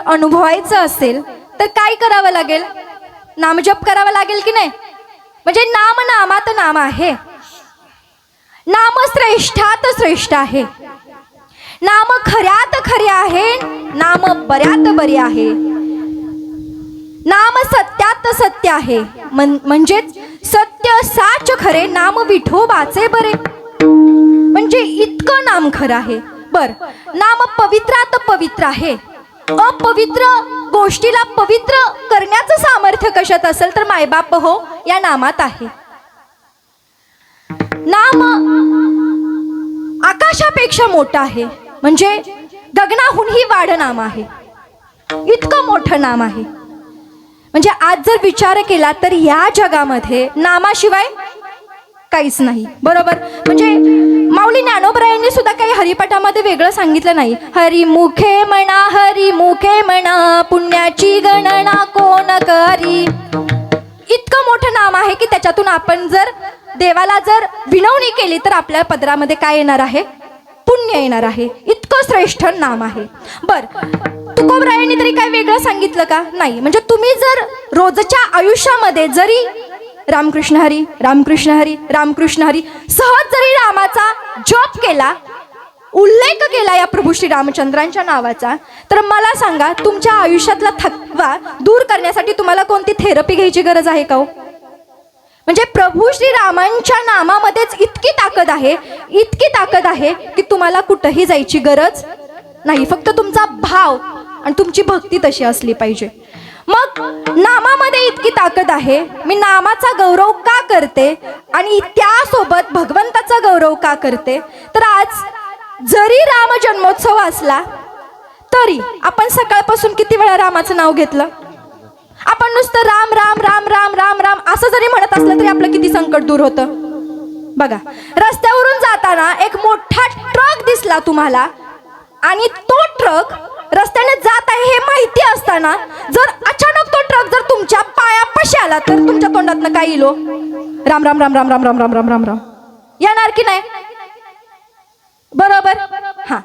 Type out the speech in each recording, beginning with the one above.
अनुभवायचं असेल तर काय करावं लागेल? नामजप करावा लागेल की नाही? म्हणजे नाम नामात नाम आहे, नाम श्रेष्ठात श्रेष्ठ आहे, नाम खऱ्यात खरे आहे, नाम बऱ्यात बरे आहे, नाम सत्यात सत्य आहे, म्हणजेच सत्य साच खरे, नाम विठोबाचे बरे. म्हणजे इतकं नाम खरं आहे. बर, नाम पवित्रात पवित्र आहे. अपवित्र गोष्टीला पवित्र करण्याचं सामर्थ्य कशात असेल तर मायबाप हो या नामात आहे. नाम आकाशापेक्षा मोठं आहे, म्हणजे गगनाहूनही वाढ नाम आहे. इतकं मोठं नाम आहे. म्हणजे आज जर विचार केला तर या जगामध्ये नामाशिवाय काहीच नाही. बरोबर. म्हणजे माऊली ज्ञानोबरायांनी सुद्धा काही हरिपाठामध्ये वेगळं सांगितलं नाही. हरिमुखे म्हणा, हरिमुखे म्हणा, पुण्याची गणना कोण करी. इतकं मोठं नाम आहे की त्याच्यातून आपण जर देवाला जर विनवणी केली तर आपल्या पदरामध्ये काय येणार आहे? पुण्य येणार आहे. इतकं श्रेष्ठ नाम आहे. बर, तुकोबरायांनी तरी काय वेगळं सांगितलं का? नाही. म्हणजे तुम्ही जर रोजच्या आयुष्यामध्ये जरी रामकृष्ण हरी, रामकृष्ण हरी, रामकृष्ण हरी सहज जरी रामाचा जप केला, उल्लेख केला या प्रभू श्री रामचंद्रांच्या नावाचा, तर मला सांगा तुमच्या आयुष्यातला थकवा दूर करण्यासाठी तुम्हाला कोणती थेरपी घ्यायची गरज आहे का हो? म्हणजे प्रभू श्री रामांच्या नामामध्येच इतकी ताकद आहे, इतकी ताकद आहे की तुम्हाला कुठेही जायची गरज नाही. फक्त तुमचा भाव आणि तुमची भक्ती तशी असली पाहिजे. मग नामामध्ये इतकी ताकद आहे. मी नामाचा गौरव का करते आणि त्यासोबत भगवंताचा गौरव का करते? तर आज जरी राम जन्मोत्सव असला तरी आपण सकाळपासून किती वेळा रामाचं नाव घेतलं? आपण नुसतं राम राम राम राम राम राम असं जरी म्हणत असलं तरी आपलं किती संकट दूर होतं. बघा, रस्त्यावरून जाताना एक मोठा ट्रक दिसला तुम्हाला आणि तो ट्रक रस्त्याने जात आहे हे माहिती असताना जर अचानक तो ट्रक जर तुमच्या पायापाशी आला तर तुमच्या तोंडातनं काय येईल? राम राम राम राम राम राम राम राम राम राम येणार की नाही? बरोबर. हा,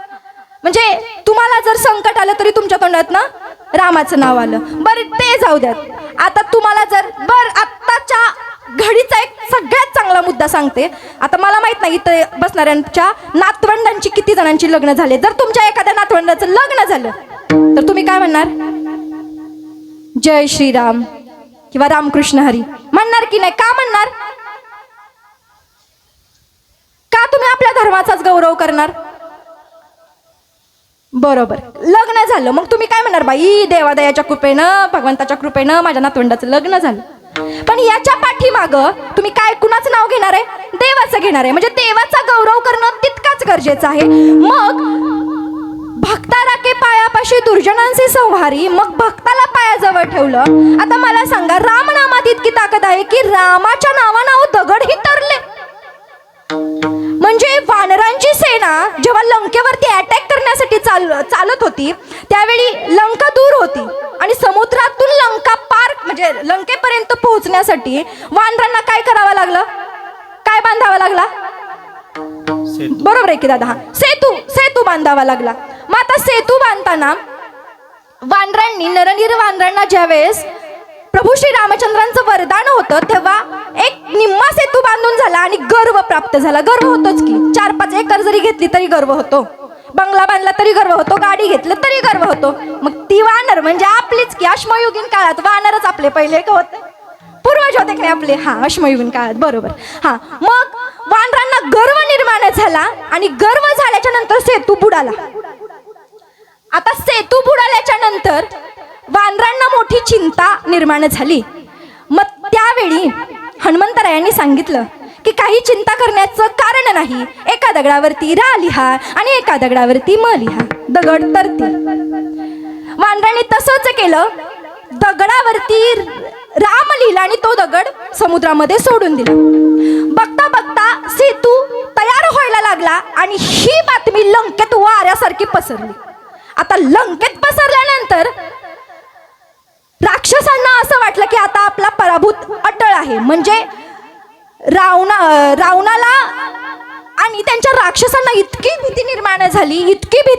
म्हणजे तुम्हाला जर संकट आलं तरी तुमच्या तोंडातनं रामाचं नाव आलं. बरं, ते जाऊ द्यात. आता तुम्हाला जर आत्ताच्या घडीचा एक सगळ्यात चांगला मुद्दा सांगते. आता मला माहित नाही इथे बसणाऱ्यांच्या नातवंडांची किती जणांची लग्न झाले. जर तुमच्या एखाद्या नातवंडाचं लग्न झालं तर तुम्ही काय म्हणणार? जय श्रीराम किंवा रामकृष्ण हरी म्हणणार की नाही? का म्हणणार? का तुम्ही आपल्या धर्माचाच गौरव करणार? बरोबर. लग्न झालं मग तुम्ही काय म्हणणार? बाई देवादयाच्या कृपेनं, भगवंताच्या कृपेनं माझ्या नातवंडाचं लग्न झालं. पण याच्या पाठीमाग तुम्ही काय कुणाचं नाव घेणार आहे? देवाचं घेणार आहे. म्हणजे देवाचा गौरव करणं तितकाच गरजेचं आहे. मग भक्ता राखे पायापाशी दुर्जनांचे संहारी, मग भक्ताला पायाजवळ ठेवलं. आता मला सांगा, रामनामात इतकी ताकद आहे की रामाच्या नावानाव दगडही तरले. म्हणजे वानरांची सेना जेव्हा लंकेवरती अटॅक करण्यासाठी चालत होती त्यावेळी लंका दूर होती आणि समुद्रातून लंका पार म्हणजे लंकेपर्यंत पोहोचण्यासाठी वानरांना काय करावं लागलं? काय बांधावा लागला? बरोबर आहे की दादा? हा, सेतू बांधावा लागला. मग आता सेतू बांधताना वानरांनी, नरनीर वानरांना ज्यावेळेस प्रभू श्री रामचंद्रांचं वरदान होतं तेव्हा एक निम्मा सेतू बांधून झाला आणि गर्व प्राप्त झाला. गर्व होतोच की. 4-5 एकर जरी घेतली तरी गर्व होतो, बंगला बांधला तरी गर्व होतो, गाडी घेतलं तरी गर्व होतो. मग ती वानर म्हणजे आपलीच की. अश्मयुगीन काळात वानरच आपले पहिले का होते? पूर्वज होते काय आपले? हा, अश्मयुगीन काळात. बरोबर. हा, मग वानरांना गर्व निर्माण झाला आणि गर्व झाल्याच्या नंतर सेतू बुडाला. आता सेतू बुडाल्याच्या नंतर वानरांना मोठी चिंता निर्माण झाली. मग त्यावेळी हनुमंतरायांनी सांगितलं की काही चिंता करण्याचं कारण नाही. एका दगडावरती रा लिहा आणि एका दगडावरती म लिहा, दगड तरतील. वानरांनी तसंच केलं. दगडावरती राम लिहिला आणि तो दगड समुद्रामध्ये सोडून दिला. बघता बघता सेतू तयार व्हायला लागला आणि ही बातमी लंकेत वाऱ्यासारखी पसरली. आता लंकेत पसरल्यानंतर राक्षसांना असं वाटलं की आता आपला पराभूत अटळ आहे. म्हणजे रावणाला आणि त्यांच्या राक्षसांना इतकी भीती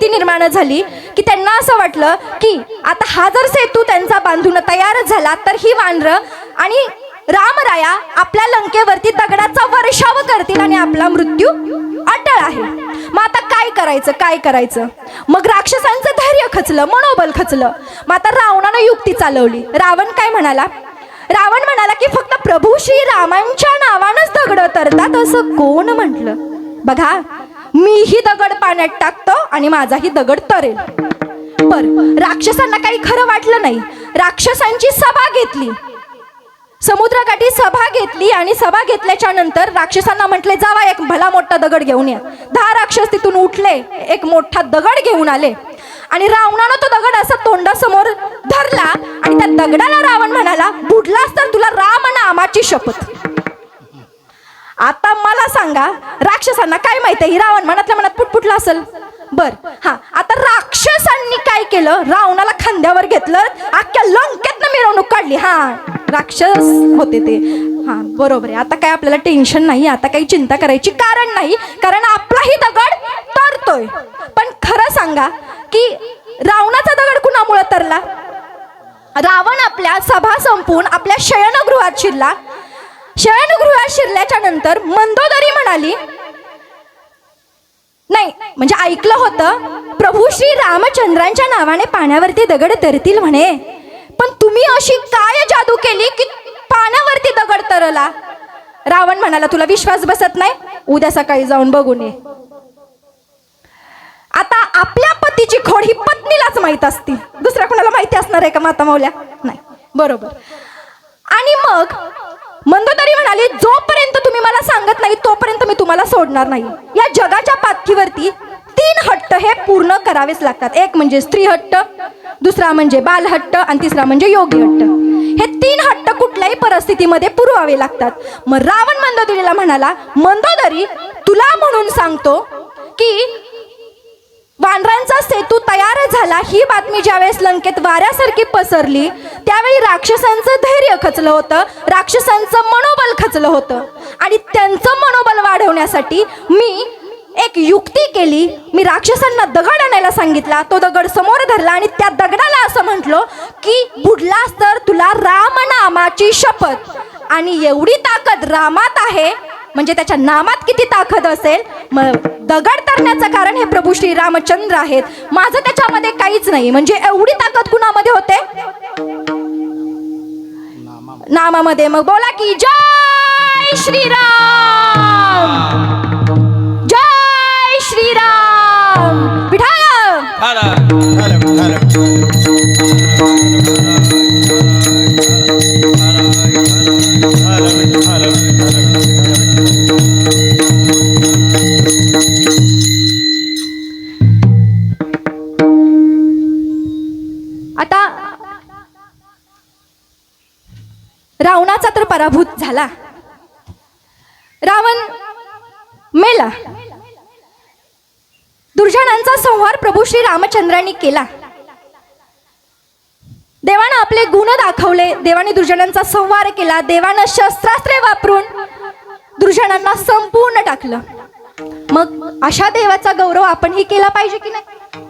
निर्माण झाली की त्यांना असं वाटलं की आता हा जर सेतू त्यांचा बांधून तयार झाला तर ही वानरं आणि रामराया आपल्या लंकेवरती दगडाचा वर्षाव करतील आणि आपला मृत्यू अटळ आहे. मग आता काय करायचं? मग राक्षसांचं धैर्य खचलं, मनोबल खचलं. मग आता रावणानं युक्ती चालवली. रावण म्हणाला की फक्त प्रभू श्री रामांच्या नावानंच दगड तरतात असं कोण म्हटलं? बघा, मीही दगड पाण्यात टाकतो आणि माझाही दगड तरेल. राक्षसांना काही खरं वाटलं नाही. राक्षसांची सभा घेतली, समुद्रकाठी सभा घेतली आणि सभा घेतल्याच्या नंतर राक्षसांना म्हटले, जावा एक भला मोठा दगड घेऊन या. 10 राक्षस तिथून उठले, एक मोठा दगड घेऊन आले आणि रावणानं तो दगड असा तोंडासमोर धरला आणि त्या दगडाला रावण म्हणाला, बुडलास तर तुला राम नामाची शपथ. आता मला सांगा, राक्षसांना काय माहिती आहे रावण मनातल्या मनात पुटपुटला असेल. आता राक्षसांनी काय केलं, रावणाला खांद्यावर घेतलं, अख्ख्या लंकेतनं मिरवणूक काढली. राक्षस होते ते. बरोबर आहे. आता काय आपल्याला टेन्शन नाही, आता काही चिंता करायची कारण नाही, कारण आपलाही दगड तरतोय. पण खरं सांगा की रावणाचा दगड कुणामुळे तरला? रावण आपल्या सभा संपून आपल्या शयनगृहात शिरला. शयनगृहात शिरल्याच्या नंतर मंदोदरी म्हणाली, नाही म्हणजे ऐकलं होतं प्रभू श्री रामचंद्रांच्या नावाने पाण्यावरती दगड तरतील म्हणे, पण तुम्ही अशी काय जादू केली की पाण्यावरती दगड तरला? रावण म्हणाला, तुला विश्वास बसत नाही, उद्या सकाळी जाऊन बघून ये. आता आपल्या पतीची खोड ही पत्नीलाच माहित असती, दुसऱ्या कोणाला माहिती असणार आहे का माता मौल्या? नाही. बरोबर. आणि मग मंदोदरी म्हणाली, जोपर्यंत तुम्ही मला सांगत नाही तोपर्यंत मी तुम्हाला सोडणार नाही. या जगाच्या पातळीवरती 3 हट्ट हे पूर्ण करावेच लागतात. एक म्हणजे स्त्री हट्ट, दुसरा म्हणजे बाल हट्ट आणि तिसरा म्हणजे योगी हट्ट. हे 3 हट्ट कुठल्याही परिस्थितीमध्ये पुरवावे लागतात. मग रावण मंदोदरीला म्हणाला, मंदोदरी तुला म्हणून सांगतो की वानरांचा सेतू तयार झाला ही बातमी ज्यावेळेस लंकेत वाऱ्यासारखी पसरली त्यावेळी राक्षसांचं धैर्य खचलं होतं, राक्षसांचं मनोबल खचलं होतं. आणि त्यांचं मनोबल वाढवण्यासाठी मी एक युक्ती केली. मी राक्षसांना दगड आणायला सांगितला, तो दगड समोर धरला आणि त्या दगडाला असं म्हटलो की बुडलास तर तुला राम नामाची शपथ. आणि एवढी ताकद रामात आहे म्हणजे त्याच्या नामात किती ताकद असेल. मग दगड तरण्याचं कारण हे प्रभू श्री रामचंद्र आहेत, माझं त्याच्यामध्ये काहीच नाही. म्हणजे एवढी ताकद कुणामध्ये होते? नामामध्ये. मग बोला की जय श्रीराम, जय श्रीराम. विठाल आता रावणाचा तर पराभूत झाला, रावण मेला. दुर्जनांचा संहार प्रभू श्री रामचंद्रांनी केला. देवानं आपले गुण दाखवले, देवाने दुर्जनांचा संहार केला, देवानं शस्त्रास्त्रे वापरून दुर्जनांना संपूर्ण टाकलं. मग अशा देवाचा गौरव आपणही केला पाहिजे की नाही?